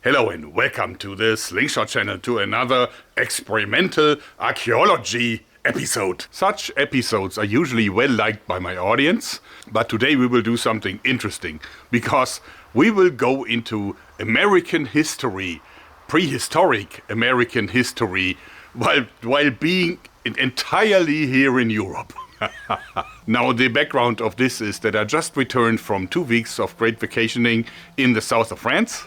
Hello and welcome to the Slingshot channel, to another experimental archaeology episode. Such episodes are usually well liked by my audience, but today we will do something interesting because we will go into American history, prehistoric American history, while being entirely here in Europe. Now, the background of this is that I just returned from 2 weeks of great vacationing in the south of France.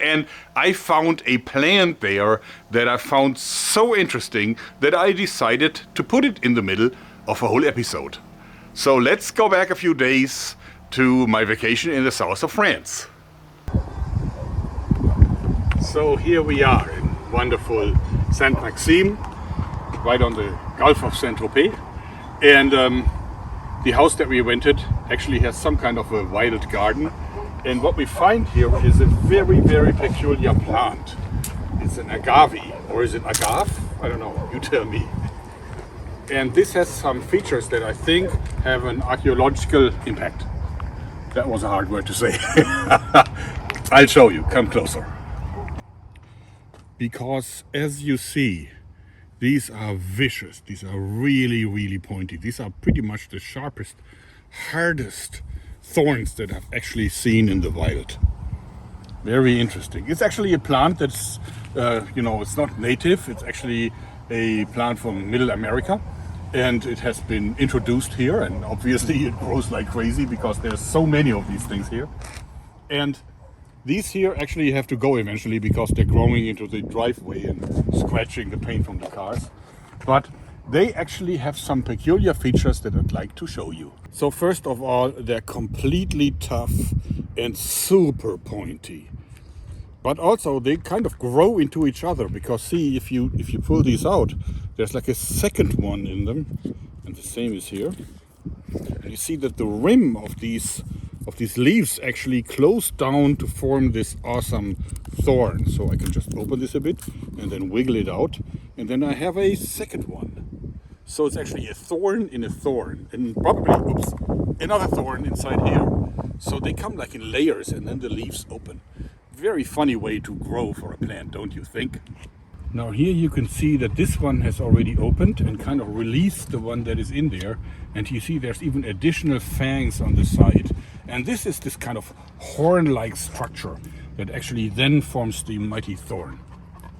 And I found a plant there that I found so interesting that I decided to put it in the middle of a whole episode. So let's go back a few days to my vacation in the south of France. So here we are in wonderful Saint-Maxime, right on the Gulf of Saint-Tropez. And the house that we rented actually has some kind of a wild garden. And what we find here is a very, very peculiar plant. It's an agave, or is it agave? I don't know, you tell me. And this has some features that I think have an archaeological impact. That was a hard word to say. I'll show you, come closer. Because as you see, these are vicious, these are really, really pointy. These are pretty much the sharpest, hardest thorns that I've actually seen in the wild. Very interesting. It's actually a plant that's, it's not native. It's actually a plant from Middle America, and it has been introduced here, and obviously it grows like crazy because there's so many of these things here. And these here actually have to go eventually because they're growing into the driveway and scratching the paint from the cars. But they actually have some peculiar features that I'd like to show you. So first of all, they're completely tough and super pointy. But also they kind of grow into each other because see, if you pull these out, there's like a second one in them, and the same is here. And you see that the rim of these leaves actually close down to form this awesome thorn. So I can just open this a bit and then wiggle it out, and then I have a second one. So it's actually a thorn in a thorn, and probably, another thorn inside here. So they come like in layers, and then the leaves open. Very funny way to grow for a plant, don't you think? Now here you can see that this one has already opened and kind of released the one that is in there. And you see there's even additional fangs on the side. And this is this kind of horn-like structure that actually then forms the mighty thorn.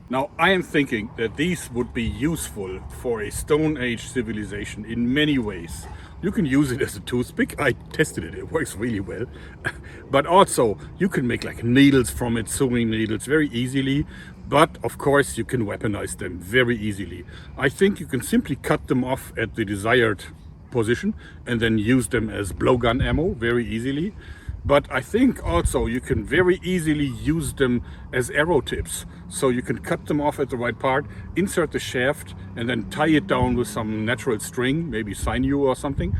Now, I am thinking that these would be useful for a Stone Age civilization in many ways. You can use it as a toothpick. I tested it, it works really well. But also, you can make like needles from it, sewing needles very easily. But of course, you can weaponize them very easily. I think you can simply cut them off at the desired position and then use them as blowgun ammo very easily. But I think also you can very easily use them as arrow tips. So you can cut them off at the right part, insert the shaft, and then tie it down with some natural string, maybe sinew or something.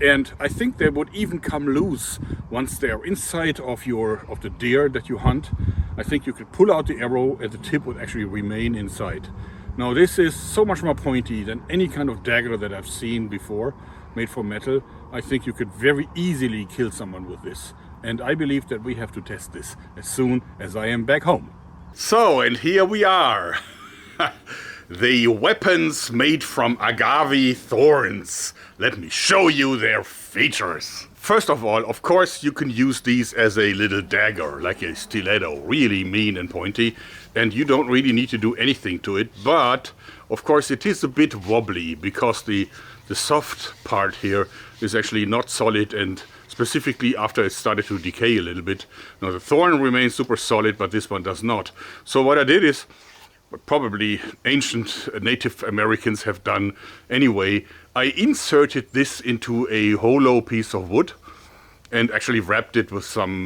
And I think they would even come loose once they are inside of the deer that you hunt. I think you could pull out the arrow and the tip would actually remain inside. Now this is so much more pointy than any kind of dagger that I've seen before, made from metal. I think you could very easily kill someone with this. And I believe that we have to test this as soon as I am back home. So, and here we are. The weapons made from agave thorns. Let me show you their features. First of all, of course, you can use these as a little dagger, like a stiletto, really mean and pointy. And you don't really need to do anything to it. But, of course, it is a bit wobbly because the soft part here is actually not solid, and specifically after it started to decay a little bit. Now the thorn remains super solid, but this one does not. So what I did is, what probably ancient Native Americans have done anyway, I inserted this into a hollow piece of wood and actually wrapped it with some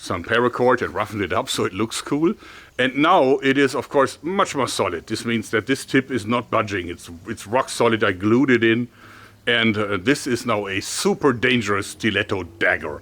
paracord and roughened it up so it looks cool. And now it is, of course, much more solid. This means that this tip is not budging. It's rock solid. I glued it in. And this is now a super dangerous stiletto dagger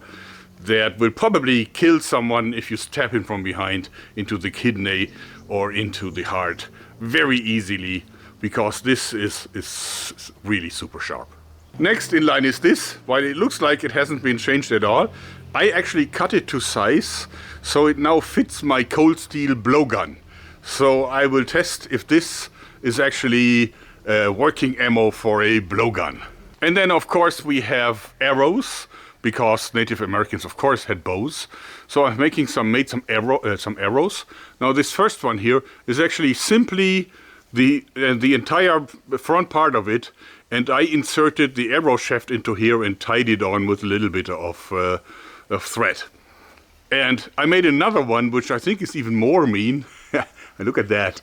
that will probably kill someone if you stab him from behind into the kidney or into the heart very easily, because this is really super sharp. Next in line is this. While it looks like it hasn't been changed at all, I actually cut it to size so it now fits my cold steel blowgun. So I will test if this is actually working ammo for a blowgun. And then of course we have arrows, because Native Americans of course had bows. So I've made some arrows. Now this first one here is actually simply the entire front part of it, and I inserted the arrow shaft into here and tied it on with a little bit of thread. And I made another one which I think is even more mean. And look at that.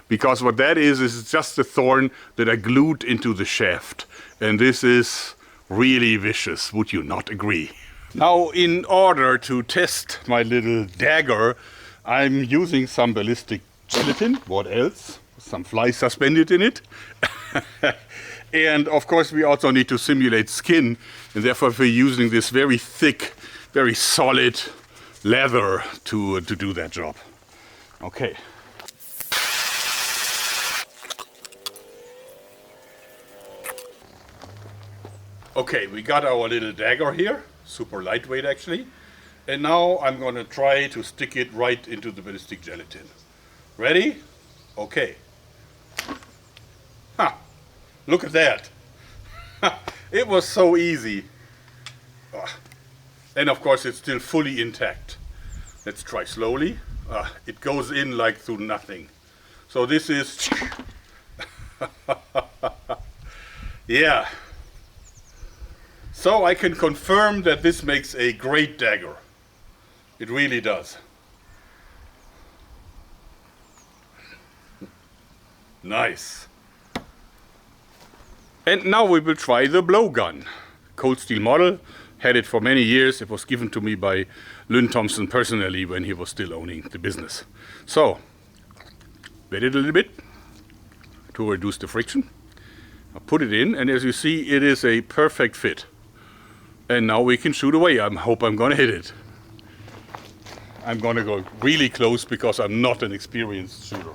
Because what that is just a thorn that I glued into the shaft. And this is really vicious, would you not agree? Now, in order to test my little dagger, I'm using some ballistic gelatin. What else? Some flies suspended in it. And of course we also need to simulate skin, and therefore we're using this very thick, very solid leather to do that job. Okay. Okay, we got our little dagger here, super lightweight actually. And now I'm gonna try to stick it right into the ballistic gelatin. Ready? Okay. Ha! Look at that. It was so easy. And of course it's still fully intact. Let's try slowly. It goes in like through nothing. So this is... yeah. So I can confirm that this makes a great dagger. It really does. Nice. And now we will try the blowgun. Cold steel model, had it for many years. It was given to me by Lynn Thompson personally when he was still owning the business. So, wet it a little bit to reduce the friction. I put it in, and as you see, it is a perfect fit. And now we can shoot away. I hope I'm gonna hit it. I'm gonna go really close because I'm not an experienced shooter.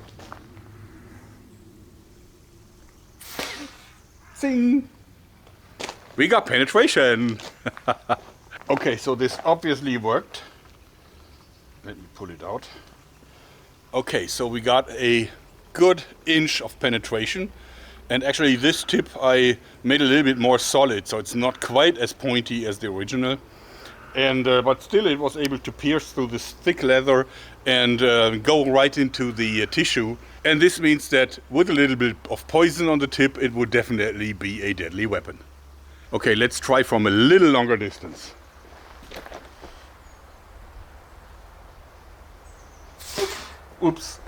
Zing! We got penetration! Okay, so this obviously worked. Let me pull it out. Okay, so we got a good inch of penetration. And actually this tip I made a little bit more solid, so it's not quite as pointy as the original. And but still it was able to pierce through this thick leather and go right into the tissue. And this means that with a little bit of poison on the tip, it would definitely be a deadly weapon. Okay, let's try from a little longer distance. Oops.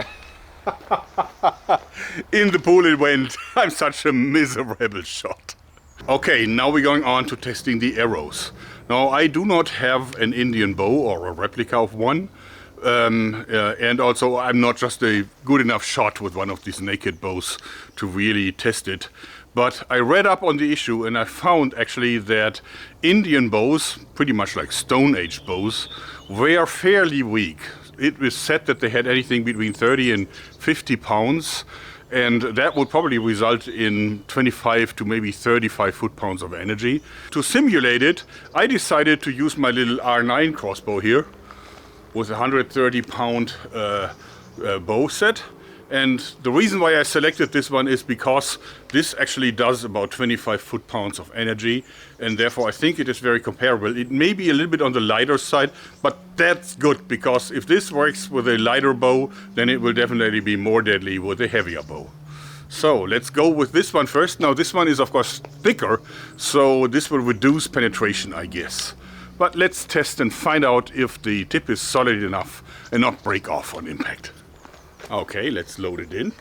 In the pool it went. I'm such a miserable shot. Okay, now we're going on to testing the arrows. Now, I do not have an Indian bow or a replica of one. And also I'm not just a good enough shot with one of these naked bows to really test it. But I read up on the issue and I found actually that Indian bows, pretty much like Stone Age bows, were fairly weak. It was said that they had anything between 30 and 50 pounds, and that would probably result in 25 to maybe 35 foot-pounds of energy. To simulate it, I decided to use my little R9 crossbow here with a 130-pound bow set. And the reason why I selected this one is because this actually does about 25 foot-pounds of energy, and therefore I think it is very comparable. It may be a little bit on the lighter side, but that's good, because if this works with a lighter bow, then it will definitely be more deadly with a heavier bow. So let's go with this one first. Now this one is of course thicker, so this will reduce penetration, I guess. But let's test and find out if the tip is solid enough and not break off on impact. Okay, let's load it in.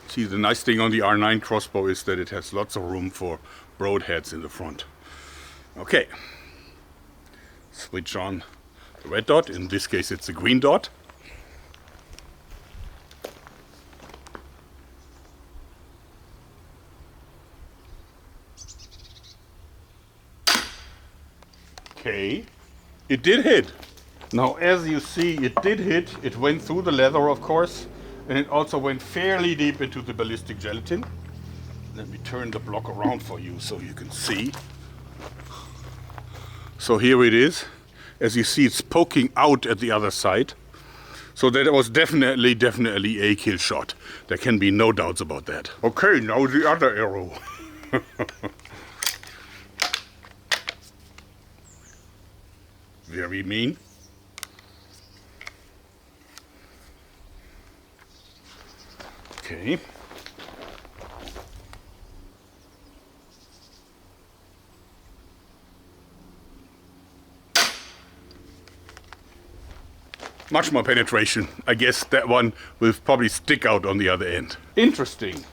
See, the nice thing on the R9 crossbow is that it has lots of room for broadheads in the front. Okay. Switch on the red dot. In this case, it's a green dot. Okay. It did hit. Now, as you see, it did hit. It went through the leather, of course, and it also went fairly deep into the ballistic gelatin. Let me turn the block around for you so you can see. So here it is. As you see, it's poking out at the other side. So that was definitely a kill shot. There can be no doubts about that. Okay, now the other arrow. Very mean. Okay. Much more penetration. I guess that one will probably stick out on the other end. Interesting.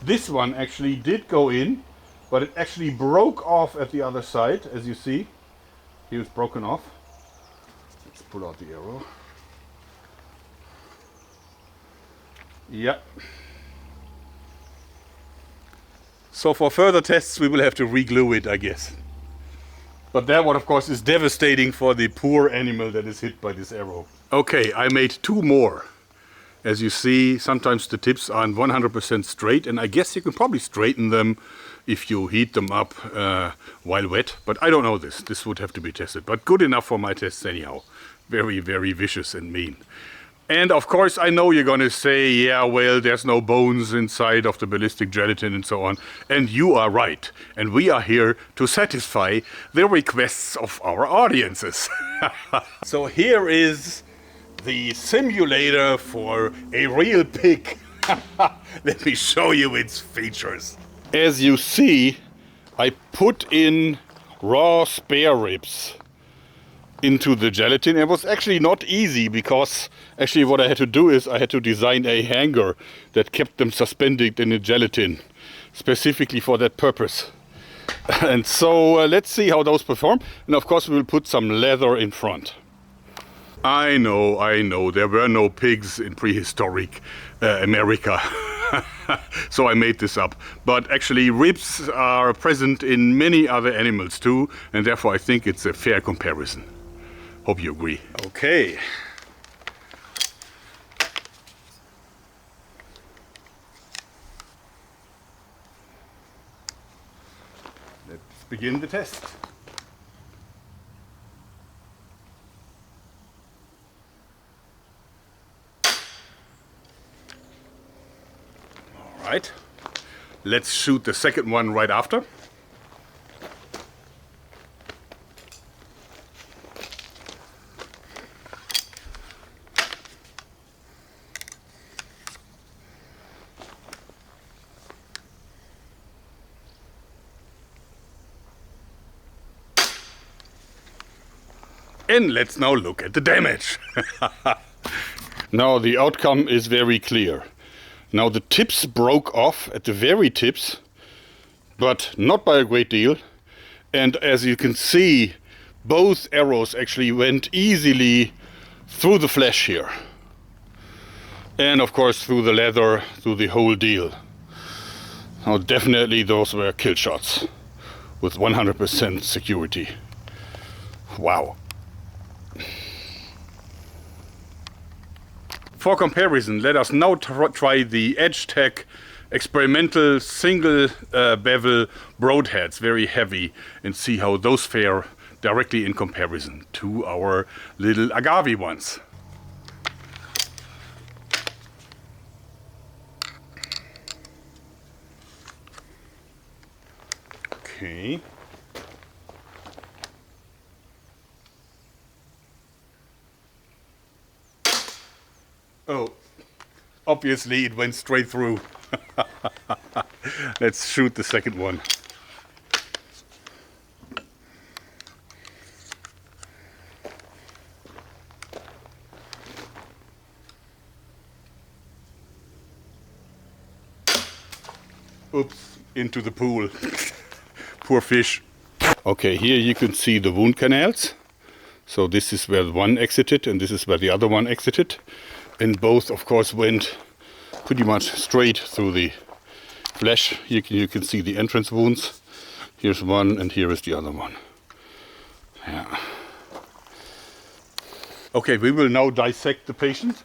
This one actually did go in, but it actually broke off at the other side, as you see. Here it's broken off. Let's pull out the arrow. Yeah. So for further tests we will have to re-glue it, I guess. But that one, of course, is devastating for the poor animal that is hit by this arrow. Okay, I made 2 more. As you see, sometimes the tips aren't 100% straight, and I guess you can probably straighten them if you heat them up while wet. But I don't know this. This would have to be tested. But good enough for my tests anyhow. Very, very vicious and mean. And of course, I know you're going to say, yeah, well, there's no bones inside of the ballistic gelatin and so on. And you are right. And we are here to satisfy the requests of our audiences. So here is the simulator for a real pig. Let me show you its features. As you see, I put in raw spare ribs into the gelatin. It was actually not easy because actually what I had to do is I had to design a hanger that kept them suspended in the gelatin specifically for that purpose. And so let's see how those perform. And of course we will put some leather in front. I know, there were no pigs in prehistoric America. So I made this up. But actually ribs are present in many other animals too, and therefore I think it's a fair comparison. Hope you agree. Okay. Let's begin the test. All right. Let's shoot the second one right after. And let's now look at the damage. Now the outcome is very clear. Now the tips broke off at the very tips, but not by a great deal. And as you can see, both arrows actually went easily through the flesh here. And of course through the leather, through the whole deal. Now definitely those were kill shots with 100% security. Wow. For comparison, let us now try the EdgeTech experimental single bevel broadheads, very heavy, and see how those fare directly in comparison to our little Agave ones. Okay. Oh, obviously it went straight through. Let's shoot the second one. Oops, into the pool. Poor fish. Okay, here you can see the wound canals. So this is where one exited and this is where the other one exited. And both, of course, went pretty much straight through the flesh. You can see the entrance wounds. Here's one and here is the other one. Yeah. Okay, we will now dissect the patient.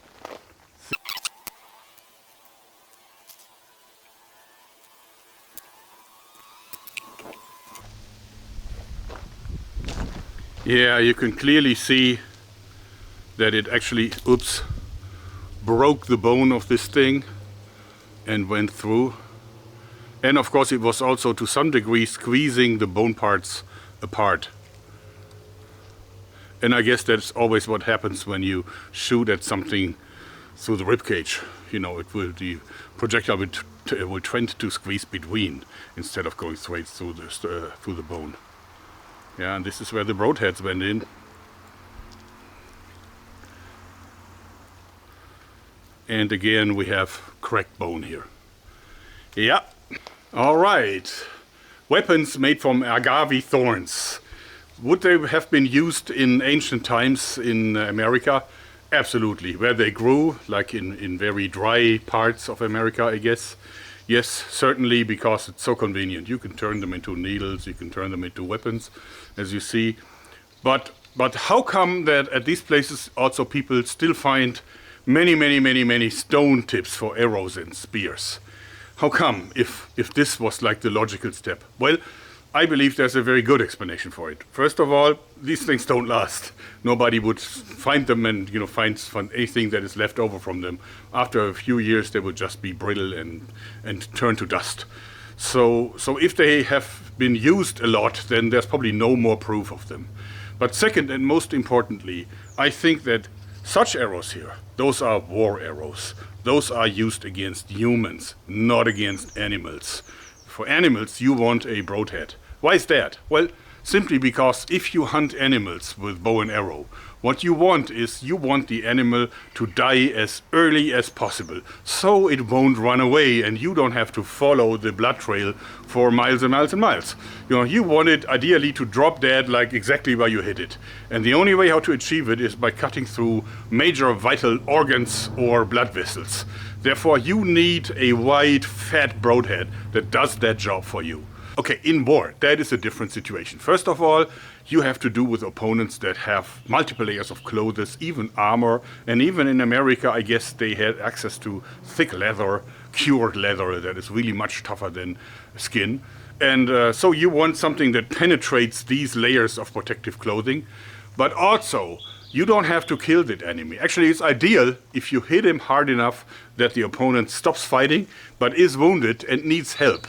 Yeah, you can clearly see that it actually, oops, broke the bone of this thing and went through. And of course it was also to some degree squeezing the bone parts apart. And I guess that's always what happens when you shoot at something through the ribcage. You know, the projectile will tend to squeeze between instead of going straight through the bone. Yeah, and this is where the broadheads went in. And again, we have cracked bone here. Yeah. All right. Weapons made from agave thorns. Would they have been used in ancient times in America? Absolutely. Where they grew, like in very dry parts of America, I guess. Yes, certainly, because it's so convenient. You can turn them into needles, you can turn them into weapons, as you see. But how come that at these places also people still find many stone tips for arrows and spears? How come, if this was like the logical step? Well, I believe there's a very good explanation for it. First of all, these things don't last. Nobody would find them and find anything that is left over from them. After a few years, they would just be brittle and turn to dust. So if they have been used a lot, then there's probably no more proof of them. But second and most importantly, I think that such arrows here, those are war arrows. Those are used against humans, not against animals. For animals, you want a broadhead. Why is that? Well, simply because if you hunt animals with bow and arrow, what you want is you want the animal to die as early as possible, so it won't run away and you don't have to follow the blood trail for miles and miles and miles. You want it ideally to drop dead like exactly where you hit it. And the only way how to achieve it is by cutting through major vital organs or blood vessels. Therefore, you need a wide, fat broadhead that does that job for you. Okay, in war, that is a different situation. First of all, you have to do with opponents that have multiple layers of clothes, even armor, and even in America, I guess they had access to thick leather, cured leather that is really much tougher than skin. And so you want something that penetrates these layers of protective clothing, but also you don't have to kill that enemy. Actually, it's ideal if you hit him hard enough that the opponent stops fighting, but is wounded and needs help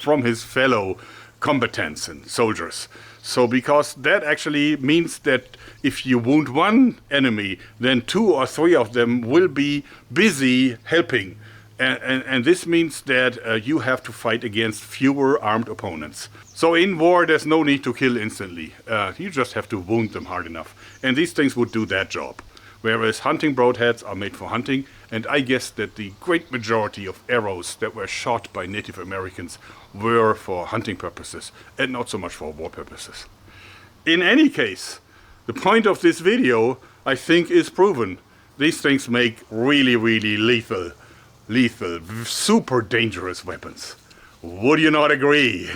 from his fellow combatants and soldiers. So because that actually means that if you wound one enemy, then 2 or 3 of them will be busy helping. And this means that you have to fight against fewer armed opponents. So in war, there's no need to kill instantly. You just have to wound them hard enough. And these things would do that job. Whereas hunting broadheads are made for hunting, and I guess that the great majority of arrows that were shot by Native Americans were for hunting purposes, and not so much for war purposes. In any case, the point of this video, I think, is proven. These things make really lethal, super dangerous weapons. Would you not agree?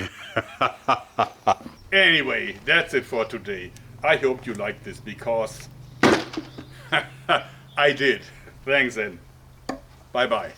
Anyway, that's it for today. I hope you liked this because I did. Thanks then. Bye-bye.